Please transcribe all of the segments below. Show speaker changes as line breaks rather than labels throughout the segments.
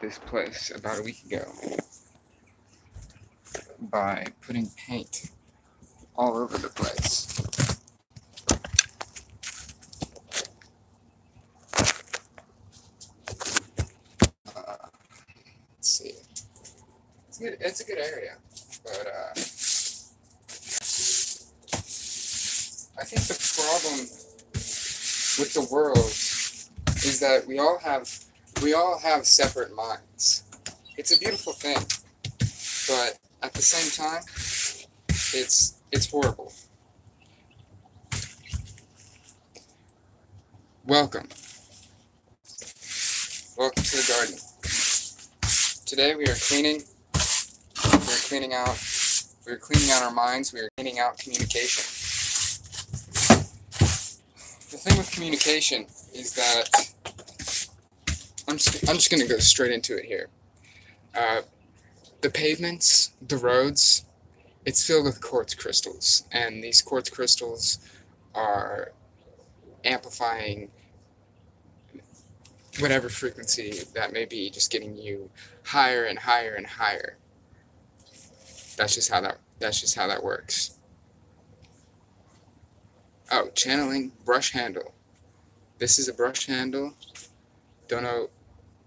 this place about a week ago by putting paint all over the place. Let's see. It's a good area, but I think the problem with the world is that we all have separate minds. It's a beautiful thing, but at the same time, it's horrible. Welcome to the garden. Today we are cleaning out our minds. We are cleaning out communication. The thing with communication is that I'm just going to go straight into it here. The pavements, the roads, it's filled with quartz crystals, and these quartz crystals are amplifying whatever frequency that may be, just getting you higher and higher and higher. That's just how that works. Oh, channeling brush handle. This is a brush handle. Don't know,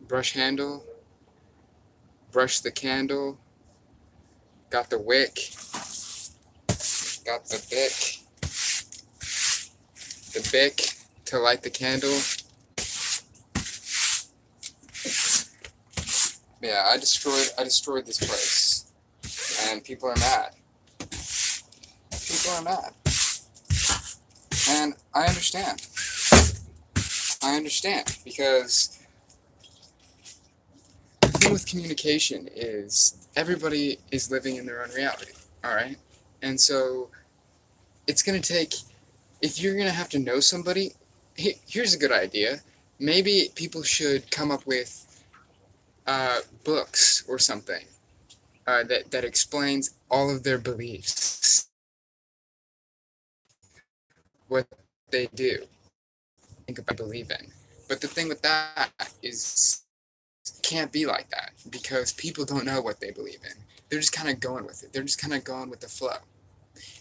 brush handle. Brush the candle. Got the wick. Got the bic. The bic to light the candle. Yeah, I destroyed this place, and people are mad. People are mad, and I understand. I understand, because the thing with communication is everybody is living in their own reality. All right, and so it's gonna take. If you're gonna have to know somebody, here's a good idea. Maybe people should come up with books or something that explains all of their beliefs, what they do, think about, believe in. But the thing with that is, it can't be like that, because people don't know what they believe in. They're just kind of going with it. They're just kind of going with the flow,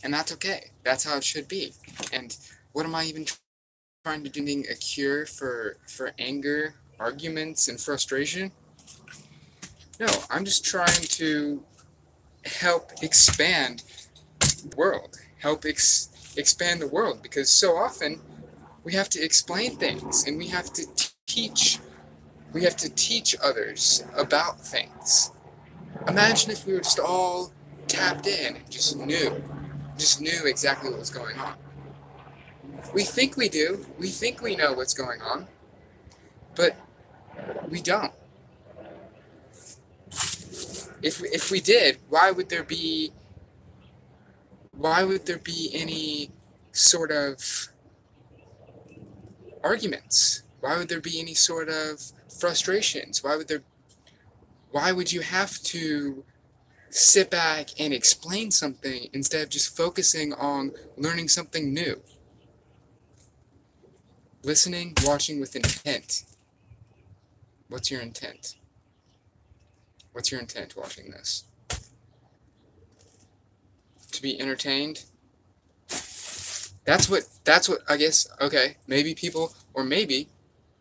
and that's okay. That's how it should be. And what am I even trying to do? A cure for anger, arguments, and frustration? No, I'm just trying to help expand the world, expand the world, because so often we have to explain things, and we have to teach others about things. Imagine if we were just all tapped in and just knew exactly what was going on. We think we do, we think we know what's going on, but we don't. If we did, why would there be any sort of arguments? Why would there be any sort of frustrations? Why would you have to sit back and explain something instead of just focusing on learning something new? Listening, watching with intent. What's your intent? What's your intent watching this? To be entertained? That's what I guess. Okay, maybe people, or maybe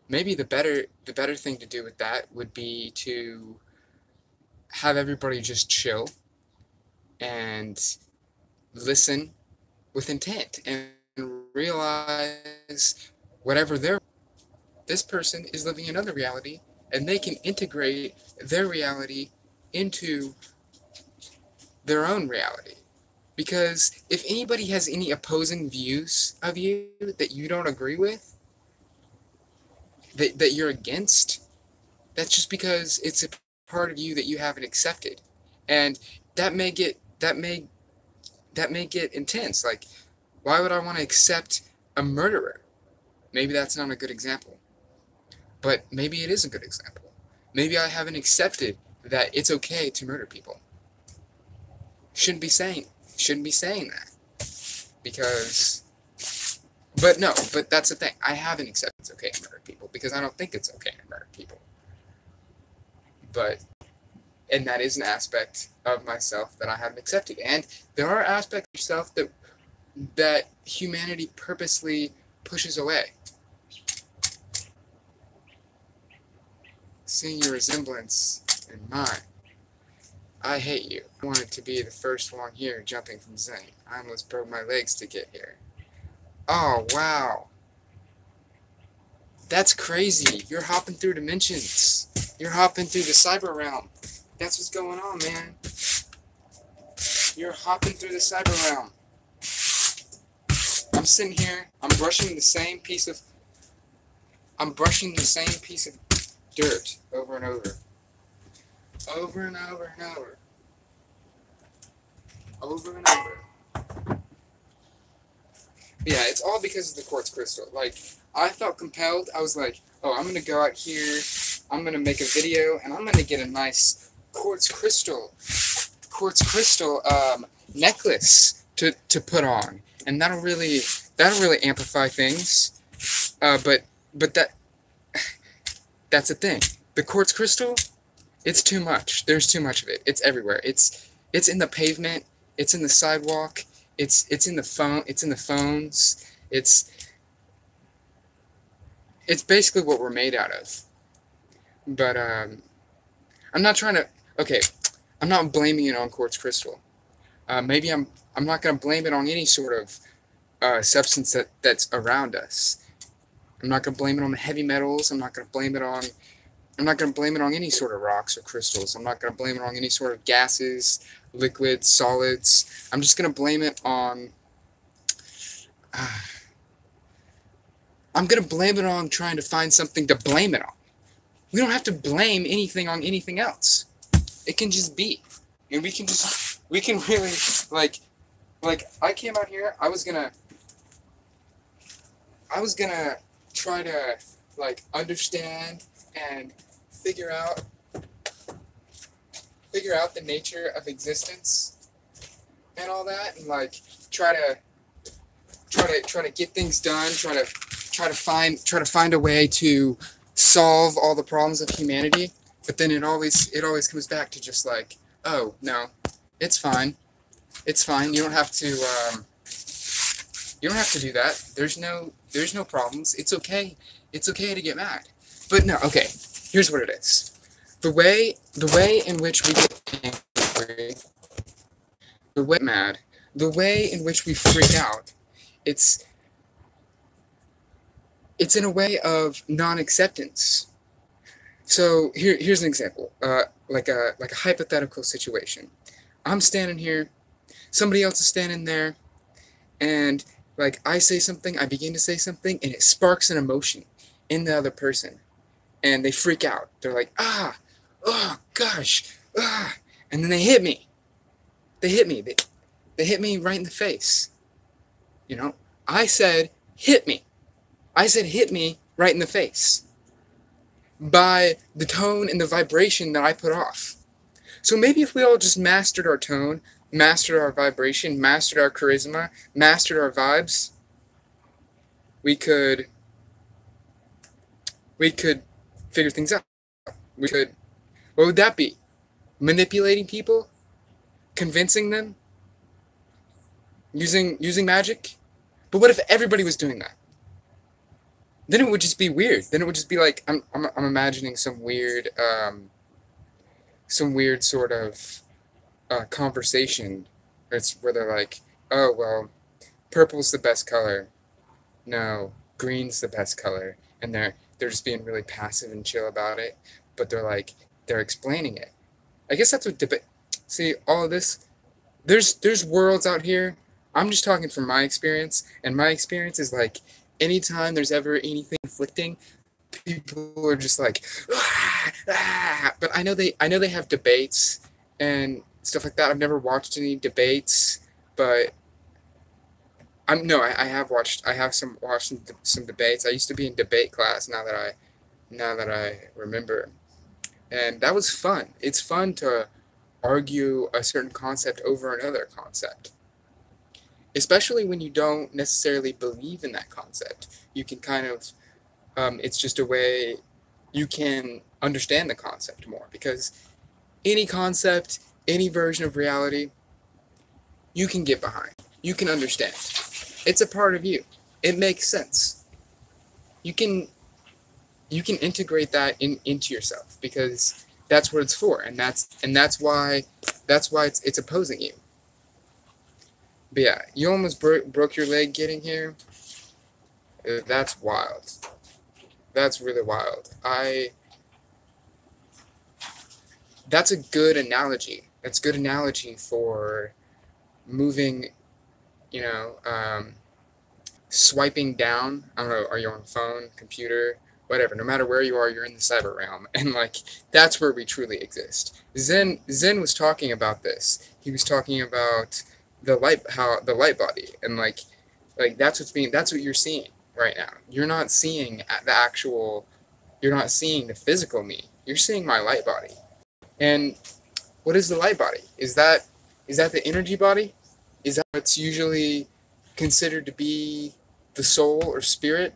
the better thing to do with that would be to have everybody just chill and listen with intent and realize this person is living another reality, and they can integrate their reality into their own reality. Because if anybody has any opposing views of you that you don't agree with, that you're against, that's just because it's a part of you that you haven't accepted. And that may get intense. Like, why would I want to accept a murderer? Maybe that's not a good example. But maybe it is a good example. Maybe I haven't accepted that it's okay to murder people. Shouldn't be saying that. Because, but that's the thing. I haven't accepted it's okay to murder people, because I don't think it's okay to murder people. and that is an aspect of myself that I haven't accepted. And there are aspects of yourself that humanity purposely pushes away. Seeing your resemblance in mine. I hate you. I wanted to be the first one here jumping from Zane. I almost broke my legs to get here. Oh, wow. That's crazy. You're hopping through dimensions. You're hopping through the cyber realm. That's what's going on, man. You're hopping through the cyber realm. I'm sitting here. I'm brushing the same piece of dirt over and over. Over and over and over. Over and over. Yeah, it's all because of the quartz crystal. Like, I felt compelled. I was like, oh, I'm going to go out here. I'm going to make a video, and I'm going to get a nice quartz crystal necklace to put on. And that'll really amplify things. But that's the thing. The quartz crystal, it's too much. There's too much of it. It's everywhere. It's in the pavement. It's in the sidewalk. It's in the phone. It's in the phones. It's basically what we're made out of. But I'm not trying to. Okay, I'm not blaming it on quartz crystal. Maybe I'm not gonna blame it on any sort of substance that's around us. I'm not gonna blame it on the heavy metals. I'm not gonna blame it on any sort of rocks or crystals. I'm not gonna blame it on any sort of gases, liquids, solids. I'm just gonna blame it on. I'm gonna blame it on trying to find something to blame it on. We don't have to blame anything on anything else. It can just be, and we can really like I came out here. I was gonna try to like understand and figure out the nature of existence and all that, and like try to get things done. Try to find a way to solve all the problems of humanity. But then it always comes back to just like, oh no, it's fine. It's fine. You don't have to do that. There's no problems. It's okay. It's okay to get mad. But no, okay. Here's what it is. The way in which we get angry, the way in which we freak out, it's in a way of non-acceptance. So here's an example, like a hypothetical situation. I'm standing here, somebody else is standing there, and like I say something, I begin to say something, and it sparks an emotion in the other person, and they freak out. They're like, ah, oh gosh, ah, and then they hit me. They hit me. They hit me right in the face. You know, I said hit me. I said hit me right in the face by the tone and the vibration that I put off. So maybe if we all just mastered our tone, mastered our vibration, mastered our charisma, mastered our vibes, we could figure things out. We could, what would that be? Manipulating people? Convincing them? Using magic? But what if everybody was doing that? Then it would just be weird. Then it would just be like I'm imagining some weird sort of conversation. Where they're like, oh well, purple's the best color. No, green's the best color, and they're just being really passive and chill about it. But they're explaining it. I guess that's what debate. See, all of this. There's worlds out here. I'm just talking from my experience, and my experience is like, anytime there's ever anything conflicting, people are just like, ah, ah. But I know they have debates and stuff like that. I've never watched any debates, but I have watched some debates. I used to be in debate class. Now that I remember, and that was fun. It's fun to argue a certain concept over another concept. Especially when you don't necessarily believe in that concept. You can kind of, it's just a way you can understand the concept more, because any concept, any version of reality, you can get behind. You can understand. It's a part of you. It makes sense. You can integrate that into yourself, because that's what it's for, and that's why it's opposing you. But yeah, you almost broke your leg getting here. That's wild. That's really wild. That's a good analogy. That's a good analogy for moving, you know, swiping down. I don't know, are you on phone, computer, whatever, no matter where you are, you're in the cyber realm. And like, that's where we truly exist. Zen was talking about this. He was talking about the light body, and like that's what you're seeing right now. You're not seeing you're not seeing the physical me. You're seeing my light body. And what is the light body? Is that the energy body? Is that what's usually considered to be the soul or spirit?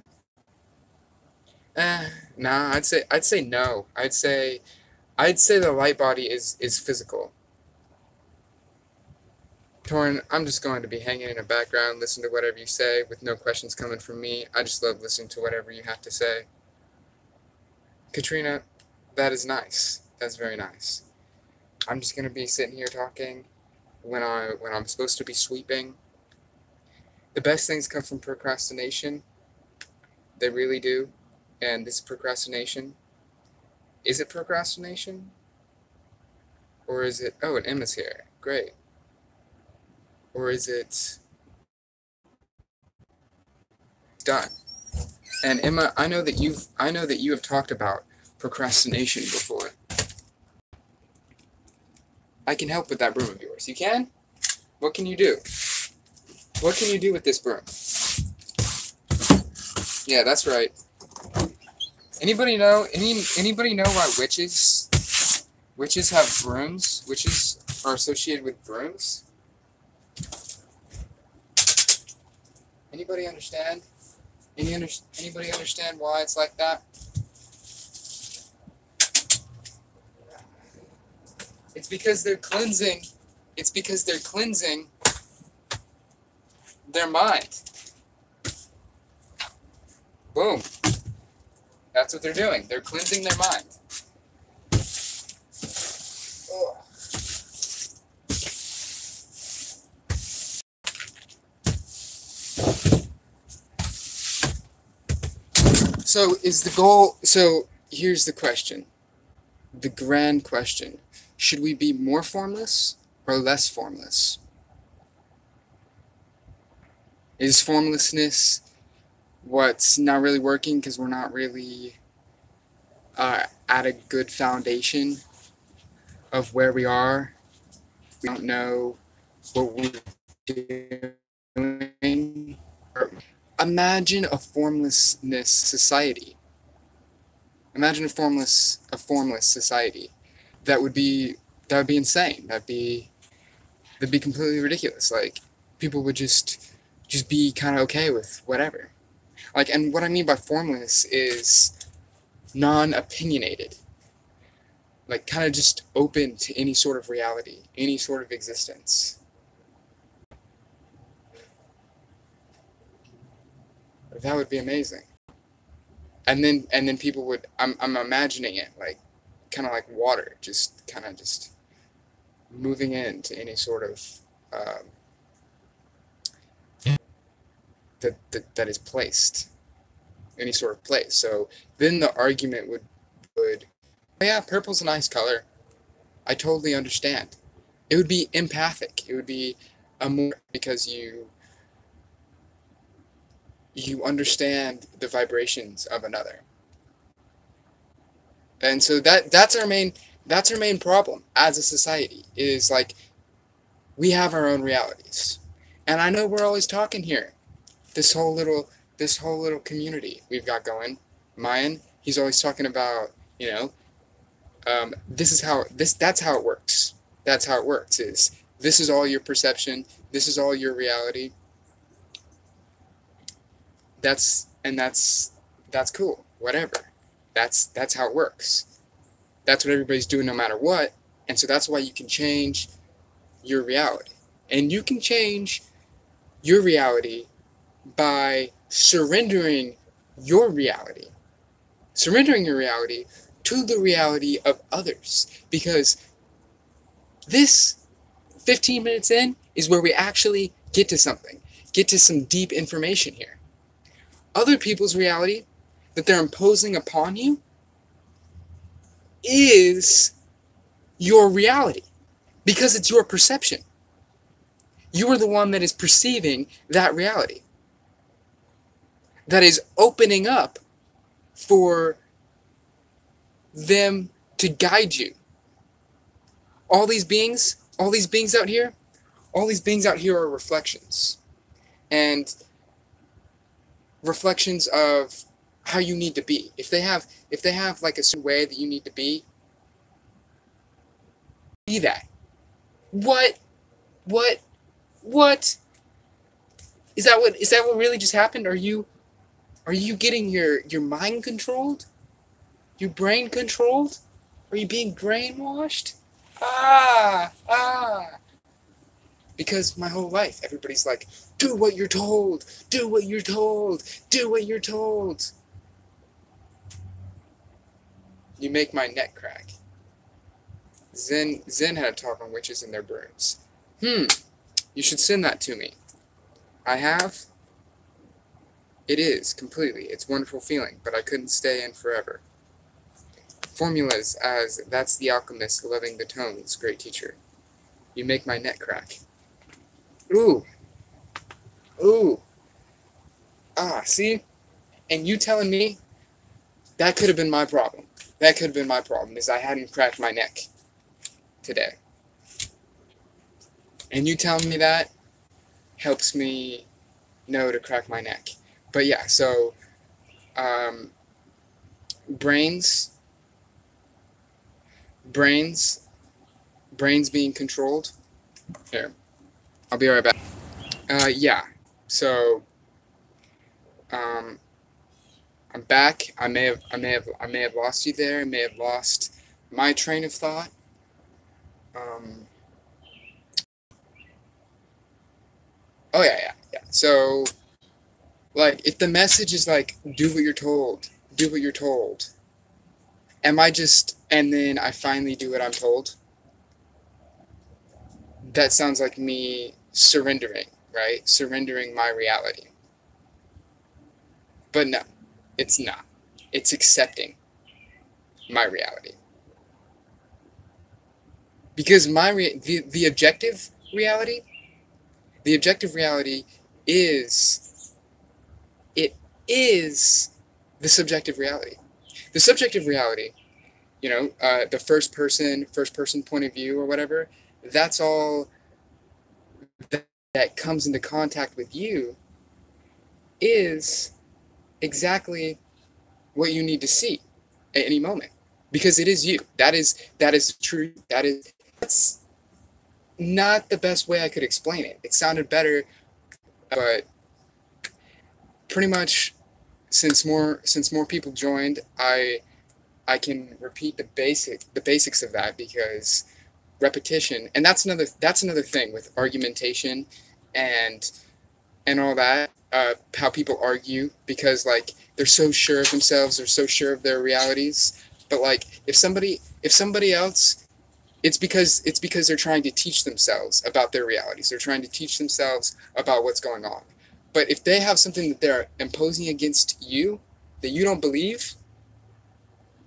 Nah, I'd say no. I'd say the light body is physical. Torrin, I'm just going to be hanging in the background, listen to whatever you say, with no questions coming from me. I just love listening to whatever you have to say. Katrina, that is nice. That's very nice. I'm just gonna be sitting here talking when I'm supposed to be sweeping. The best things come from procrastination. They really do. And this procrastination. Is it procrastination? Or is it, oh, and Emma's here. Great. Or is it done? And Emma, I know that you have talked about procrastination before. I can help with that broom of yours. You can? What can you do? What can you do with this broom? Yeah, that's right. Anybody know why witches have brooms? Witches are associated with brooms? Anybody understand? Anybody understand why it's like that? It's because they're cleansing. It's because they're cleansing their mind. Boom. That's what they're doing. They're cleansing their mind. Ugh. So is the goal, so here's the question. The grand question. Should we be more formless or less formless? Is formlessness what's not really working because we're not really at a good foundation of where we are? We don't know what we're doing. Imagine a formlessness society. Imagine a formless society. That would be insane. That'd be completely ridiculous. Like, people would just be kind of okay with whatever. Like, and what I mean by formless is non-opinionated. Like, kind of just open to any sort of reality, any sort of existence. That would be amazing. And then people would, I'm imagining it like, kind of like water, just kind of just moving into any sort of that is placed, any sort of place. So then the argument would oh yeah, purple's a nice color. I totally understand. It would be empathic. It would be a more, because you understand the vibrations of another. And so that's our main problem as a society, is like, we have our own realities. And I know we're always talking here. This whole little community we've got going. Mayan, he's always talking about, that's how it works. That's how it works, is this is all your perception, this is all your reality. That's cool, whatever. That's how it works. That's what everybody's doing no matter what. And so that's why you can change your reality. And you can change your reality by surrendering your reality. Surrendering your reality to the reality of others. Because this 15 minutes in is where we actually get to something. Get to some deep information here. Other people's reality that they're imposing upon you is your reality. Because it's your perception. You are the one that is perceiving that reality. That is opening up for them to guide you. All these beings out here are reflections. And reflections of how you need to be. If they have like a certain way that you need to be that. What is that what really just happened? Are you getting your mind controlled? Your brain controlled? Are you being brainwashed? Because my whole life, everybody's like, do what you're told, do what you're told, do what you're told. You make my neck crack. Zen had a talk on witches and their brooms. You should send that to me. I have. It is, completely. It's a wonderful feeling, but I couldn't stay in forever. Formulas as, that's the alchemist loving the tones, great teacher. You make my neck crack. Ooh. See? And you telling me that could have been my problem. That could have been my problem, is I hadn't cracked my neck today. And you telling me that helps me know to crack my neck. But yeah, so brains being controlled. Here, I'll be right back. Yeah, so I'm back. I may have lost you there. I may have lost my train of thought. Oh yeah. So, like, if the message is like, do what you're told, do what you're told. Am I just, and then I finally do what I'm told? That sounds like me surrendering, right? Surrendering my reality. But no, it's not. It's accepting my reality. Because the objective reality, is the subjective reality. The subjective reality, the first person point of view or whatever, that's all that comes into contact with you is exactly what you need to see at any moment, because it is you. That is true. That's not the best way I could explain it. It sounded better, but pretty much since more people joined, I can repeat the basics of that, because repetition, and that's another thing with argumentation and all that, how people argue, because like they're so sure of themselves, they're so sure of their realities, but like if somebody else, it's because they're trying to teach themselves about their realities, they're trying to teach themselves about what's going on. But if they have something that they're imposing against you that you don't believe,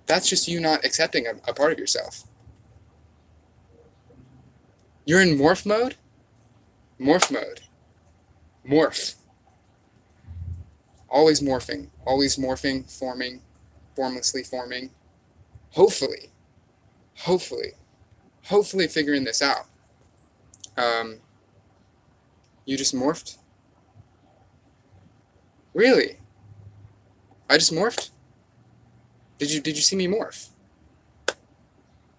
that's just you not accepting a part of yourself. You're in morph mode? Morph mode. Morph. Always morphing, forming, formlessly forming. Hopefully figuring this out. You just morphed? Really? I just morphed? Did you see me morph?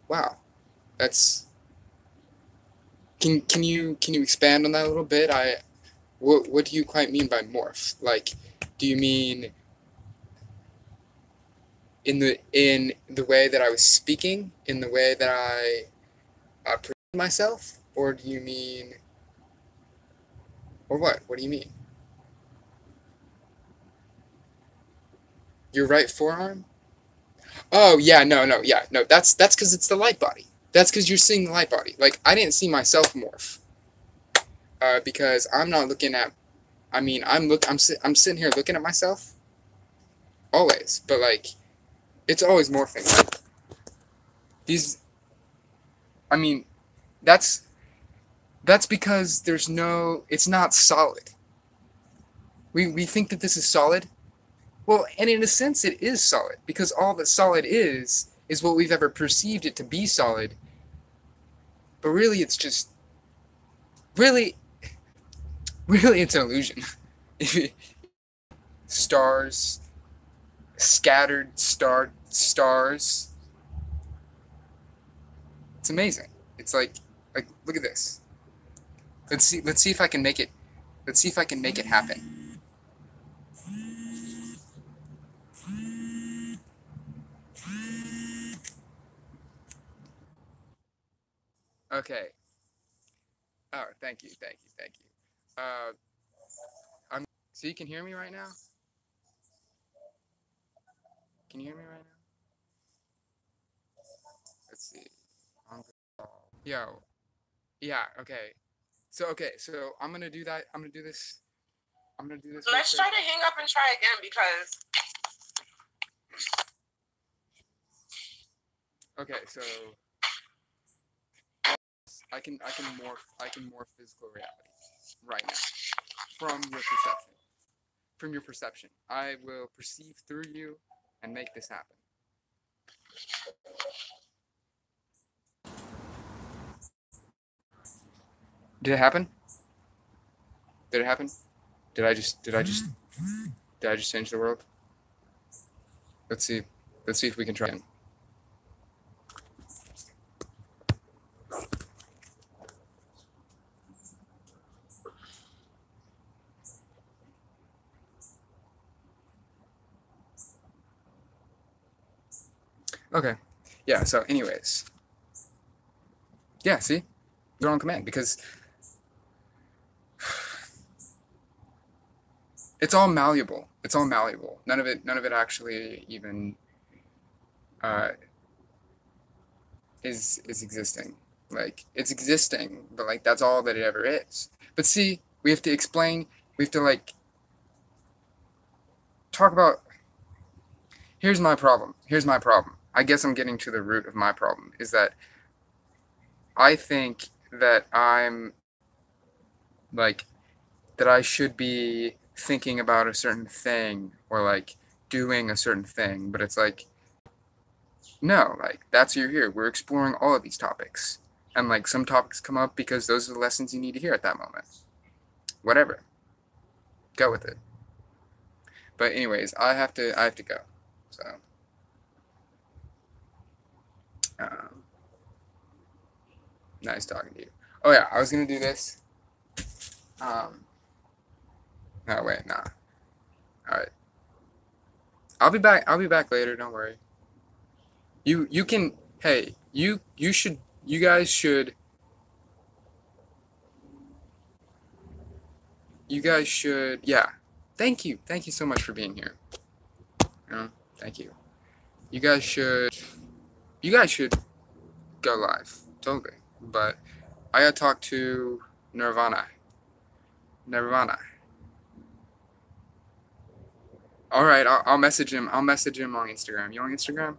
Wow. That's... Can you expand on that a little bit? What do you quite mean by morph? Like, do you mean in the way that I was speaking, in the way that I presented myself, or do you mean, or what? What do you mean? Your right forearm? Oh yeah, no, yeah, no. That's because it's the light body. That's because you're seeing the light body. Like I didn't see myself morph, because I'm not looking at. I mean, I'm sitting here looking at myself always, but like it's always morphing. Like, these, I mean, that's that's because there's no. It's not solid. We think that this is solid. Well, and in a sense, it is solid because all that solid is what we've ever perceived it to be solid. But really, it's just really, really, it's an illusion. Stars, scattered stars. It's amazing. It's like look at this. Let's see if I can make it. Let's see if I can make it happen. Okay. Oh, thank you, thank you, thank you. I'm so you can hear me right now. Can you hear me right now? Let's see. Yo, yeah, okay. So I'm gonna do that. I'm gonna do this. I'm gonna do this.
Let's try to hang up and try again because.
Okay, so I can morph physical reality right now from your perception. From your perception, I will perceive through you and make this happen. Did it happen? Did it happen? Did I just change the world? Let's see. Let's see if we can try again. Okay. Yeah, so anyways. Yeah, see? You're on command because it's all malleable. It's all malleable. None of it actually even is existing. Like it's existing, but like that's all that it ever is. But see, we have to explain, we have to like talk about here's my problem. Here's my problem. I guess I'm getting to the root of my problem is that I think that I'm like that I should be thinking about a certain thing or like doing a certain thing, but it's like no, like that's you're here. We're exploring all of these topics. And like some topics come up because those are the lessons you need to hear at that moment. Whatever. Go with it. But anyways, I have to go. So um, nice talking to you. Oh yeah, I was gonna do this. Um, no wait, nah. All right. I'll be back. I'll be back later. Don't worry. You can. Hey, you should. You guys should. You guys should. Yeah. Thank you. Thank you so much for being here. You know, thank you. You guys should. You guys should go live. Totally. But I gotta talk to Nirvana. Nirvana. All right. I'll message him. I'll message him on Instagram. You on Instagram?